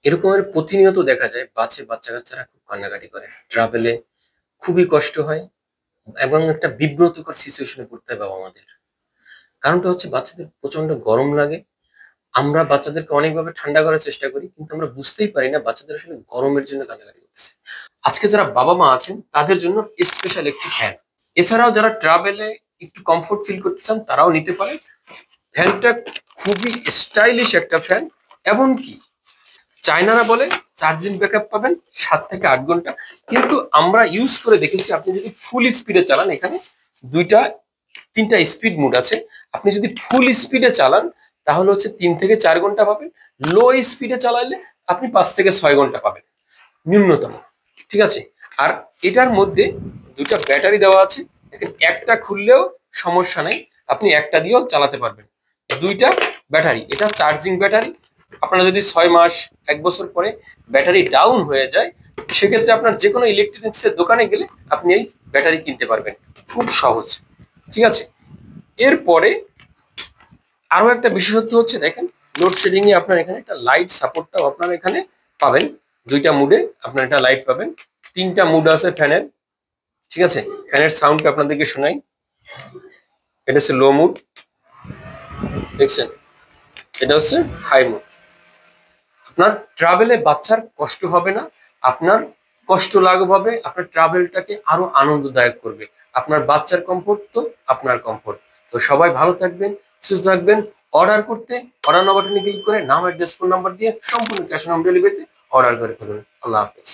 এরকমের প্রতিনিয়ত দেখা যায় বাসে বাচ্চা কাচ্চারা খুব কান্নাকাটি করে, ট্রাভেলে খুবই কষ্ট হয় এবং একটা বিব্রতকর সিচুয়েশনে পড়তে হয় বাবা মাদের। কারণটা হচ্ছে বাচ্চাদের প্রচন্ড গরম লাগে। আমরা বাচ্চাদেরকে অনেকভাবে ঠান্ডা করার চেষ্টা করি, কিন্তু আমরা বুঝতেই পারি না বাচ্চাদের আসলে গরমের জন্য কান্নাকাটি করতেছে। আজকে যারা বাবা মা আছেন তাদের জন্য স্পেশাল একটি ফ্যান। এছাড়াও যারা ট্রাভেলে একটু কমফোর্ট ফিল করতে চান তারাও নিতে পারেন। ফ্যানটা খুবই স্টাইলিশ একটা ফ্যান। এমনকি চায়নারা বলে চার্জিং ব্যাকআপ পাবেন 7 থেকে 8 ঘন্টা। কিন্তু আমরা ইউজ করে দেখেছি, আপনি যদি ফুল স্পিডে চালান, এখানে দুইটা তিনটা স্পিড মোড আছে। আপনি যদি ফুল স্পিডে চালান তাহলে হচ্ছে 3 থেকে 4 ঘন্টা পাবেন। লো স্পিডে চালাইলে আপনি 5 থেকে 6 ঘন্টা পাবেন ন্যূনতম। ঠিক আছে। আর এটার মধ্যে দুটা ব্যাটারি দেওয়া আছে। দেখেন, একটা খুললেও সমস্যা নেই, আপনি একটা দিয়েও চালাতে পারবেন। দুইটা ব্যাটারি, এটা চার্জিং ব্যাটারি। আপনারা যদি 6 মাস 1 বছর পরে ব্যাটারি ডাউন হয়ে যায়, সেক্ষেত্রে আপনার যে কোনো ইলেকট্রনিক্সের দোকানে গেলে আপনি এই ব্যাটারি কিনতে পারবেন, খুব সহজ। ঠিক আছে। এরপরে আরো একটা বিশেষত্ব হচ্ছে, দেখেন, লোডশেডিং এ আপনার এখানে একটা লাইট সাপোর্টটাও আপনারা এখানে পাবেন। দুইটা মুডে আপনার একটা লাইট পাবেন। 3টা মুড আছে ফ্যানের। ঠিক আছে। ফ্যানের সাউন্ডটা আপনাদেরকে শোনাই। এটা হচ্ছে লো মুড, দেখছেন? এটা হচ্ছে হাই মুড। আপনার ট্রাভেলে বাচ্চার কষ্ট হবে না, আপনার কষ্ট লাঘব হবে, আপনার ট্রাভেলটাকে আরো আনন্দদায়ক করবে। আপনার বাচ্চার কমফোর্ট তো আপনার কমফোর্ট। তো সবাই ভালো থাকবেন, সুস্থ থাকবেন। অর্ডার করতে অর্ডার নাও বাটনে ক্লিক করে নাম, অ্যাড্রেস, ফোন নাম্বার দিয়ে সম্পূর্ণ ক্যাশ অন হোম ডেলিভারিতে অর্ডার করে ফেলুন। আল্লাহ হাফেজ।